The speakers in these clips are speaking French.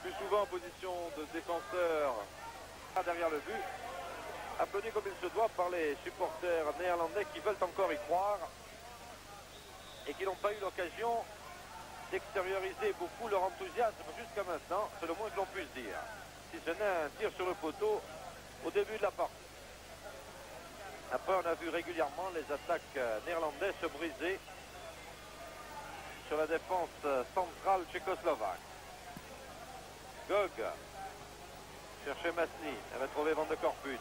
plus souvent en position de défenseur derrière le but, applaudi comme il se doit par les supporters néerlandais qui veulent encore y croire et qui n'ont pas eu l'occasion d'extérioriser beaucoup leur enthousiasme jusqu'à maintenant, c'est le moins que l'on puisse dire. Si ce n'est un tir sur le poteau au début de la partie. Après, on a vu régulièrement les attaques néerlandaises se briser sur la défense centrale tchécoslovaque. Gog cherchait Masny, elle va trouver Van de Corpus.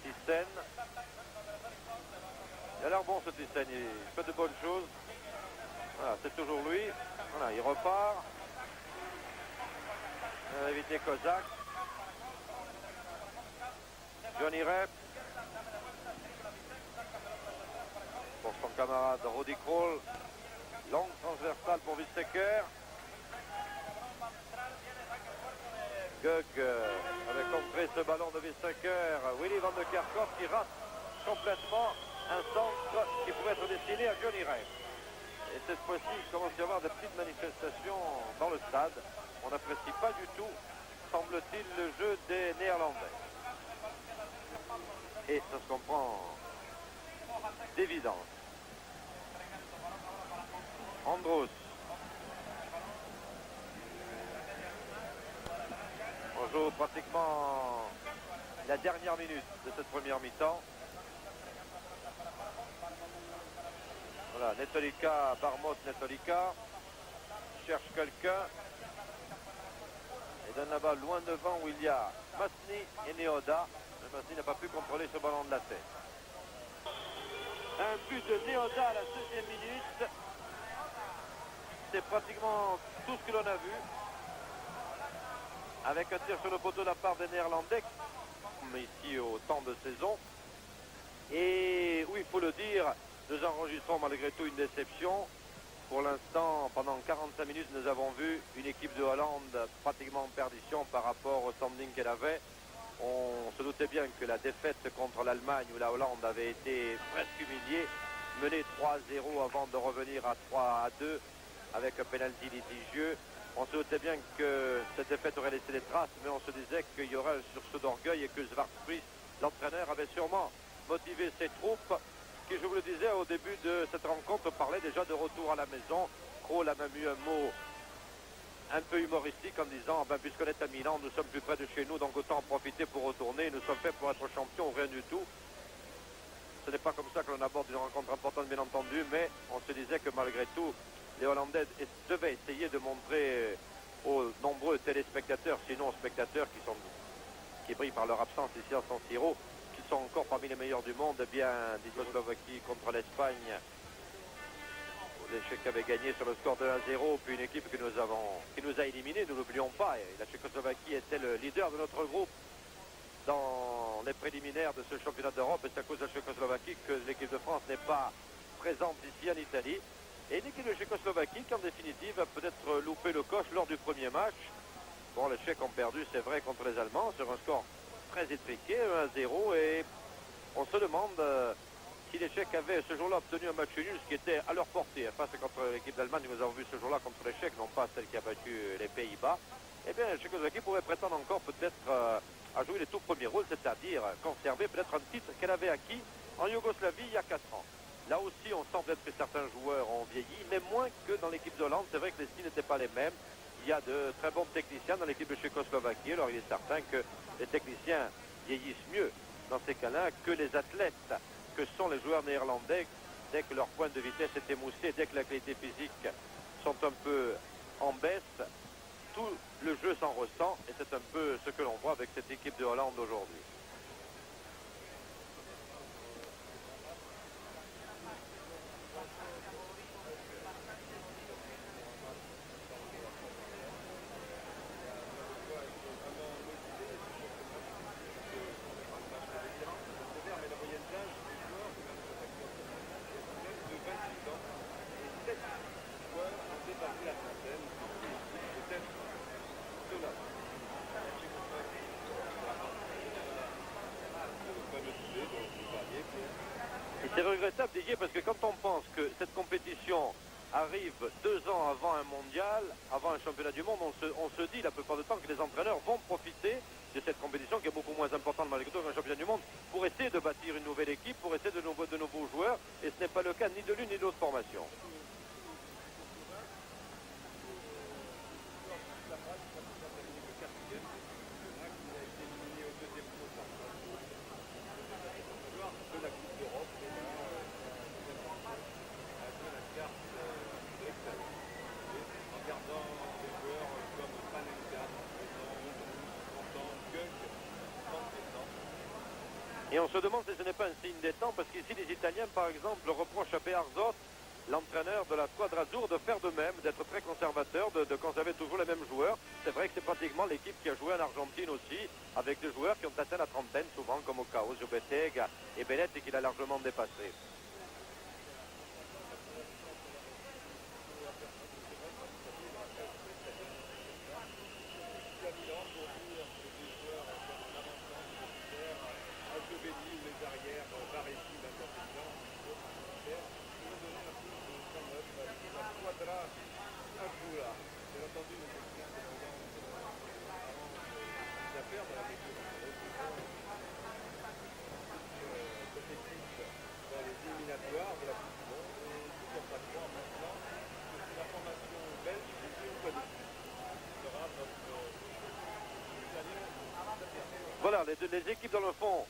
Thyssen. Il a l'air bon ce Thyssen, il fait de bonnes choses. Voilà, c'est toujours lui. Voilà, il repart. Il a évité Kozak. Johnny Rep. Pour son camarade Rudi Kroll. Longue transversale pour Visseker. Gug avait contré ce ballon de Visseker. Willy van de Kerkhoff qui rate complètement un centre qui pourrait être destiné à Johnny Rep. Et cette fois-ci, il commence à y avoir de petites manifestations dans le stade. On n'apprécie pas du tout, semble-t-il, le jeu des Néerlandais. Et ça se comprend d'évidence. Andros. On joue pratiquement la dernière minute de cette première mi-temps. Voilà, Netolika, Barmot, Netolika. Cherche quelqu'un. Et donne la balle loin devant où il y a Masny et Neoda. Mais Masny n'a pas pu contrôler ce ballon de la tête. Un but de Neoda à la 2e minute. C'est pratiquement tout ce que l'on a vu. Avec un tir sur le poteau de la part des Néerlandais, mais ici au temps de saison. Et oui, il faut le dire, nous enregistrons malgré tout une déception. Pour l'instant, pendant 45 minutes, nous avons vu une équipe de Hollande pratiquement en perdition par rapport au standing qu'elle avait. On se doutait bien que la défaite contre l'Allemagne, où la Hollande avait été presque humiliée, menée 3-0 avant de revenir à 3-2 avec un pénalty litigieux. On se doutait bien que cette défaite aurait laissé des traces, mais on se disait qu'il y aurait un sursaut d'orgueil et que Schwarzkopf, l'entraîneur, avait sûrement motivé ses troupes, qui, je vous le disais au début de cette rencontre, parlait déjà de retour à la maison. Kroll a même eu un mot un peu humoristique en disant puisqu'on est à Milan, nous sommes plus près de chez nous, donc autant en profiter pour retourner. Nous sommes faits pour être champions ou rien du tout. Ce n'est pas comme ça que l'on aborde une rencontre importante, bien entendu, mais on se disait que malgré tout, les Hollandais devaient essayer de montrer aux nombreux téléspectateurs, sinon spectateurs qui brillent par leur absence ici en San Siro, qu'ils sont encore parmi les meilleurs du monde. Eh bien, Slovaquie contre l'Espagne, l'échec avait gagné sur le score de 1-0, puis une équipe qui nous a éliminés, nous n'oublions pas. Et la Tchécoslovaquie était le leader de notre groupe dans les préliminaires de ce championnat d'Europe, et c'est à cause de la Tchécoslovaquie que l'équipe de France n'est pas présente ici en Italie. Et l'équipe de Tchécoslovaquie qui en définitive a peut-être loupé le coche lors du premier match. Bon, les Tchèques ont perdu, c'est vrai, contre les Allemands sur un score très étriqué, 1-0, et on se demande si les Tchèques avaient ce jour-là obtenu un match nul, ce qui était à leur portée, face contre l'équipe d'Allemagne, nous avons vu ce jour-là contre les Tchèques, non pas celle qui a battu les Pays-Bas. Eh bien, la Tchécoslovaquie pourrait prétendre encore peut-être à jouer les tout premiers rôles, c'est-à-dire conserver peut-être un titre qu'elle avait acquis en Yougoslavie il y a 4 ans. Là aussi, on sent peut-être que certains joueurs ont vieilli, mais moins que dans l'équipe de Hollande. C'est vrai que les styles n'étaient pas les mêmes. Il y a de très bons techniciens dans l'équipe de Tchécoslovaquie. Alors il est certain que les techniciens vieillissent mieux dans ces cas-là que les athlètes que sont les joueurs néerlandais. Dès que leur pointe de vitesse est émoussée, dès que la qualité physique sont un peu en baisse, tout le jeu s'en ressent. Et c'est un peu ce que l'on voit avec cette équipe de Hollande aujourd'hui. C'est regrettable, Didier, parce que quand on pense que cette compétition arrive 2 ans avant un mondial, avant un championnat du monde, on se dit la plupart du temps que les entraîneurs vont profiter de cette compétition qui est beaucoup moins importante malgré tout qu'un championnat du monde pour essayer de bâtir une nouvelle équipe, pour essayer de nouveaux joueurs, et ce n'est pas le cas ni de l'une ni de l'autre formation. Et on se demande si ce n'est pas un signe des temps, parce qu'ici les Italiens, par exemple, reprochent à Bearzot, l'entraîneur de la Squadra Azzurra, de faire de même, d'être très conservateur, de conserver toujours les mêmes joueurs. C'est vrai que c'est pratiquement l'équipe qui a joué en Argentine aussi, avec des joueurs qui ont atteint la trentaine, souvent comme Ocasio, Bettega et Belletti, qu'il a largement dépassé. Voilà, les équipes dans le fond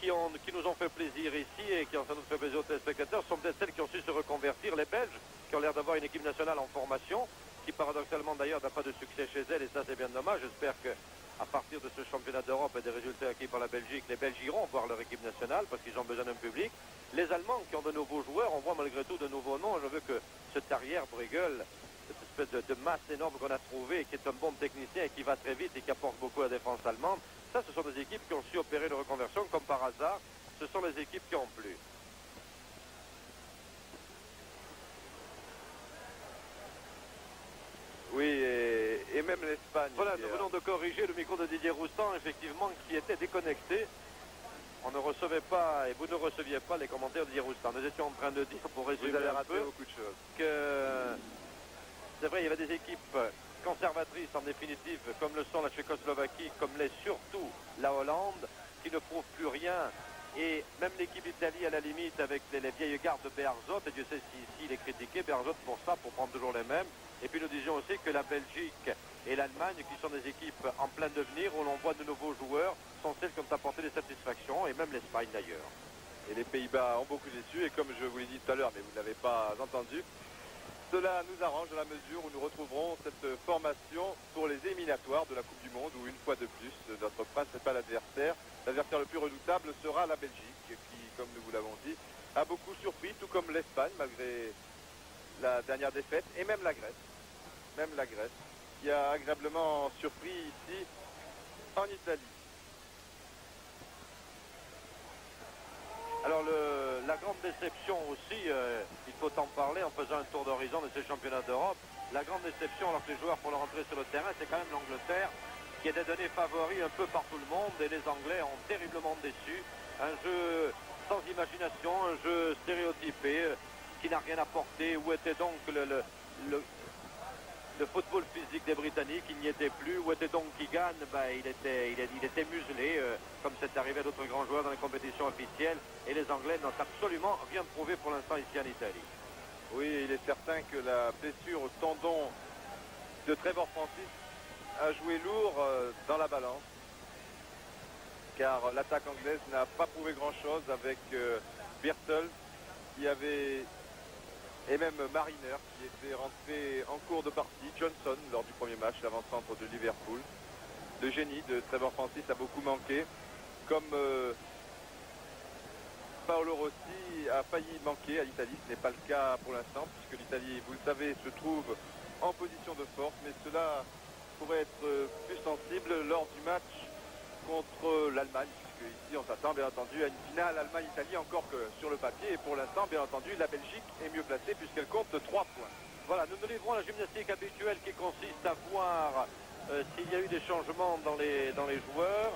qui nous ont fait plaisir ici et qui ont sans doute fait plaisir aux téléspectateurs sont peut-être celles qui ont su se reconvertir. Les Belges, qui ont l'air d'avoir une équipe nationale en formation, qui paradoxalement d'ailleurs n'a pas de succès chez elle, et ça c'est bien dommage. J'espère qu'à partir de ce championnat d'Europe et des résultats acquis par la Belgique, les Belges iront voir leur équipe nationale parce qu'ils ont besoin d'un public. Les Allemands qui ont de nouveaux joueurs, on voit malgré tout de nouveaux noms. Je veux que ce Tarrière Bruegel, cette espèce de masse énorme qu'on a trouvé, qui est un bon technicien et qui va très vite et qui apporte beaucoup à la défense allemande, ça ce sont des équipes qui ont su opérer une reconversion comme par hasard. Ce sont les équipes qui ont plu. Oui, et même l'Espagne. Voilà, nous venons de corriger le micro de Didier Roustan, effectivement, qui était déconnecté. On ne recevait pas, et vous ne receviez pas les commentaires de Didier Roustan. Nous étions en train de dire, pour résumer vous avez un raté peu, beaucoup de choses. Que c'est vrai, il y avait des équipes conservatrices en définitive, comme le sont la Tchécoslovaquie, comme l'est surtout la Hollande, qui ne prouvent plus rien. Et même l'équipe d'Italie, à la limite, avec les vieilles gardes de Bearzot, et Dieu sait s'il est critiqué, Bearzot pour ça, pour prendre toujours les mêmes. Et puis nous disions aussi que la Belgique et l'Allemagne, qui sont des équipes en plein devenir, où l'on voit de nouveaux joueurs, sont celles qui ont apporté des satisfactions, et même l'Espagne d'ailleurs. Et les Pays-Bas ont beaucoup déçu, et comme je vous l'ai dit tout à l'heure, mais vous ne l'avez pas entendu, cela nous arrange dans la mesure où nous retrouverons cette formation pour les éliminatoires de la Coupe du Monde, où une fois de plus, notre principal adversaire, l'adversaire le plus redoutable, sera la Belgique, qui, comme nous vous l'avons dit, a beaucoup surpris, tout comme l'Espagne, malgré la dernière défaite, et même la Grèce. Même la Grèce, qui a agréablement surpris ici, en Italie. Alors la grande déception aussi, il faut en parler en faisant un tour d'horizon de ces championnats d'Europe. La grande déception, alors que les joueurs font leur entrée sur le terrain, c'est quand même l'Angleterre qui était donné favori un peu par tout le monde, et les Anglais ont terriblement déçu. Un jeu sans imagination, un jeu stéréotypé qui n'a rien apporté. Où était donc le football physique des Britanniques? Il n'y était plus. Où était donc Keegan? Il était muselé, comme c'est arrivé à d'autres grands joueurs dans les compétitions officielles. Et les Anglais n'ont absolument rien prouvé pour l'instant ici en Italie. Oui, il est certain que la blessure au tendon de Trevor Francis a joué lourd dans la balance. Car l'attaque anglaise n'a pas prouvé grand-chose avec Birtles qui avait... Et même Mariner qui était rentré en cours de partie. Johnson lors du premier match, l'avant-centre de Liverpool. Le génie de Trevor Francis a beaucoup manqué. Comme Paolo Rossi a failli manquer à l'Italie. Ce n'est pas le cas pour l'instant puisque l'Italie, vous le savez, se trouve en position de force. Mais cela pourrait être plus sensible lors du match contre l'Allemagne. Puisque ici on s'attend bien entendu à une finale Allemagne-Italie encore que sur le papier. Et pour l'instant, bien entendu, la Belgique est mieux placée puisqu'elle compte 3 points. Voilà, nous nous livrons à la gymnastique habituelle qui consiste à voir s'il y a eu des changements dans les joueurs.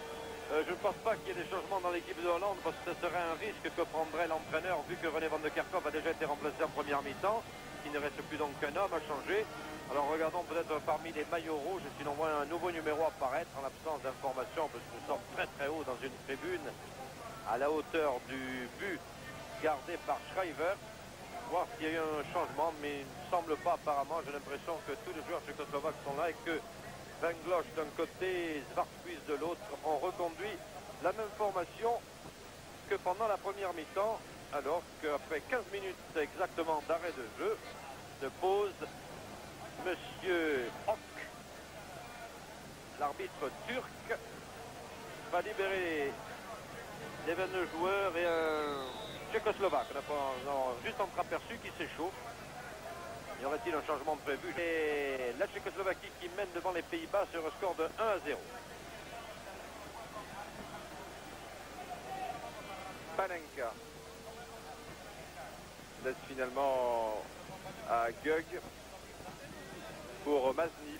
Je ne pense pas qu'il y ait des changements dans l'équipe de Hollande parce que ce serait un risque que prendrait l'entraîneur vu que René van de Kerkhoff a déjà été remplacé en première mi-temps. qu'il ne reste plus donc qu'un homme à changer. Alors regardons peut-être parmi les maillots rouges si l'on voit un nouveau numéro apparaître en l'absence d'informations, parce que nous sommes très très haut dans une tribune à la hauteur du but gardé par Schreiber. Voir s'il y a eu un changement, mais il ne semble pas apparemment. J'ai l'impression que tous les joueurs tchécoslovaques sont là et que Vengloš d'un côté et Svartquist de l'autre ont reconduit la même formation que pendant la première mi-temps, alors qu'après 15 minutes exactement d'arrêt de jeu, de pause, Monsieur Hock, l'arbitre turc, va libérer les 22 joueurs et un tchécoslovaque. On a juste entreaperçu qui s'échauffe. Y aurait-il un changement prévu? Et la Tchécoslovaquie qui mène devant les Pays-Bas sur un score de 1-0. Panenka laisse finalement à Gug pour Mazny.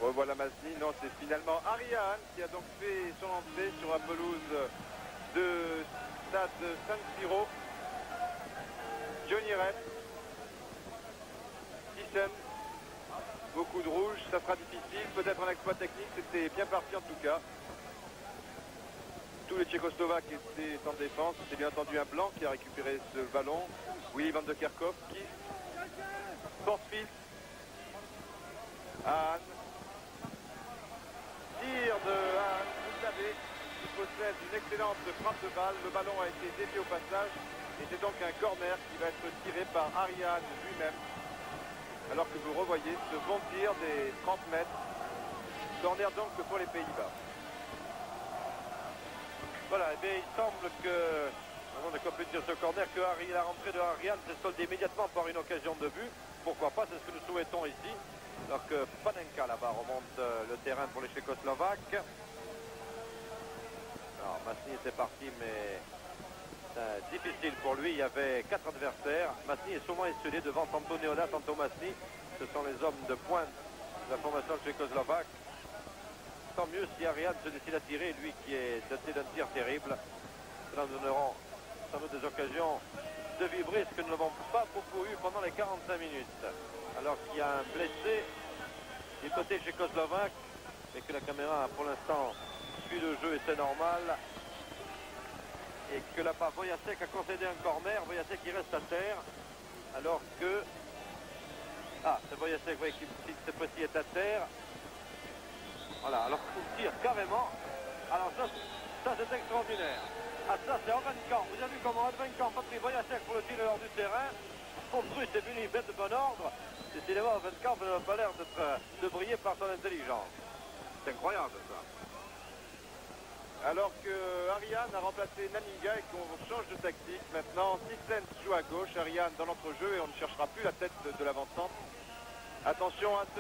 Revoilà Mazny. Non, c'est finalement Ariane qui a donc fait son entrée sur la pelouse de Stade San Siro. Johnny Rett, Thyssen, beaucoup de rouge, ça sera difficile, peut-être un exploit technique, c'était bien parti en tout cas. Tous les Tchécoslovaques étaient en défense, c'est bien entendu un blanc qui a récupéré ce ballon. Willy van de Kerkhoff, qui Sportfield, Hahn, tir de Hahn, vous le savez, il possède une excellente frappe de balle, le ballon a été dévié au passage. Et c'est donc un corner qui va être tiré par Ariane lui-même. Alors que vous revoyez ce bon tir des 30 mètres. Corner donc pour les Pays-Bas. Voilà, et bien il semble que, on a compris dire ce corner, que la rentrée de Ariane se solde immédiatement par une occasion de but. Pourquoi pas, c'est ce que nous souhaitons ici. Alors que Panenka là-bas remonte le terrain pour les Tchécoslovaques. Alors Masny était parti, mais difficile pour lui, il y avait 4 adversaires. Masny est souvent esselé devant tantôt Neoda, tantôt Masny. Ce sont les hommes de pointe de la formation tchécoslovaque. Tant mieux si Ariane se décide à tirer, lui qui est doté d'un tir terrible. Cela nous donnerons sans doute des occasions de vibrer, ce que nous n'avons pas beaucoup eu pendant les 45 minutes. Alors qu'il y a un blessé du côté tchécoslovaque, et que la caméra pour l'instant suit le jeu et c'est normal. Et que là-bas, Voyasek a concédé un corner, Voyasek qui reste à terre, alors que... Ah, c'est Voyasek, oui, qui cette fois-ci est à terre. Voilà, alors qu'il tire carrément. Alors ça c'est extraordinaire. Ah, ça c'est Ovenkamp. Vous avez vu comment Ovenkamp a pris Voyasek pour le tirer hors du terrain. Russe est venu mettre de bon ordre. Décidément, Ovenkamp n'a pas l'air de briller par son intelligence. C'est incroyable ça. Alors que Ariane a remplacé Naninga et qu'on change de tactique. Maintenant, Thyssen joue à gauche, Ariane dans l'entrejeu et on ne cherchera plus la tête de l'avant-centre. Attention à ce